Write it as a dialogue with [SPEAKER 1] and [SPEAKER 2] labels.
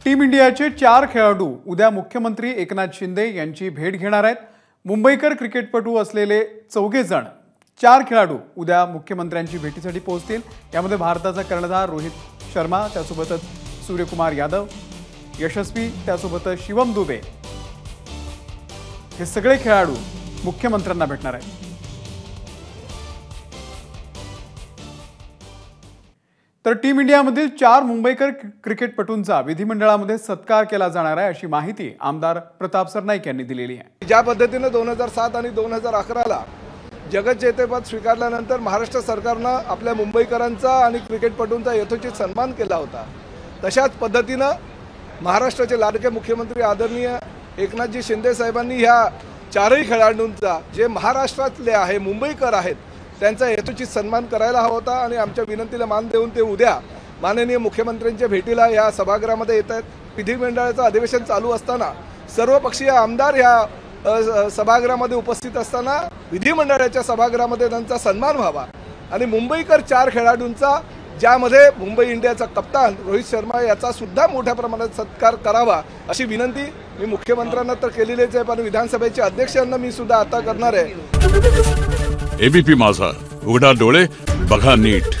[SPEAKER 1] Team इंडियाचे 4 खेळाडू उद्या मुख्यमंत्री एकनाथ शिंदे यांची भेट घेणार आहेत। मुंबईकर क्रिकेटपटू असलेले 4 जण 4 खेळाडू उद्या मुख्यमंत्र्यांची भेटीसाठी पोहोचतील। यामध्ये भारताचा कर्णधार रोहित शर्मा, त्यासोबतच सूर्यकुमार यादव, यशस्वी, त्यासोबतच शिवम दुबे हे सगळे खेळाडू मुख्यमंत्र्यांना भेटणार आहेत। तर टीम इंडियामधील 4 मुंबईकर क्रिकेटपटूंचा विधिमंडळामध्ये सत्कार केला जाणार आहे, अशी माहिती आमदार प्रताप सरनाईक यांनी दिलेली आहे।
[SPEAKER 2] ज्या पद्धतीने 2007 आणि 2011ला जगज्जेतेपद स्वीकारल्यानंतर महाराष्ट्र सरकारनं आपल्या मुंबईकरांचा आणि क्रिकेटपटूंचा यथोचित सन्मान केला होता, तशाच पद्धतीनं महाराष्ट्राचे लाडके मुख्यमंत्री आदरणीय एकनाथजी शिंदे साहेबांनी ह्या 4ही खेळाडूंचा, जे महाराष्ट्रातले आहे, मुंबईकर आहेत, त्यांचा यथोचित सन्मान करायला हवा होता। आणि आमच्या विनंतीला मान देऊन ते उद्या माननीय मुख्यमंत्र्यांच्या भेटीला या सभागृहामध्ये येत आहेत। विधिमंडळाचं अधिवेशन चालू असताना सर्वपक्षीय आमदार ह्या सभागृहामध्ये उपस्थित असताना विधिमंडळाच्या सभागृहामध्ये त्यांचा सन्मान व्हावा आणि मुंबईकर 4 खेळाडूंचा, ज्यामध्ये मुंबई इंडियाचा कप्तान रोहित शर्मा याचा सुद्धा मोठ्या प्रमाणात सत्कार करावा, अशी विनंती मी मुख्यमंत्र्यांना तर केलेलीच आहे, पण विधानसभेचे अध्यक्षांना मी सुद्धा आता करणार आहे।
[SPEAKER 3] एबीपी माझा, उघडा डोळे बघा नीट।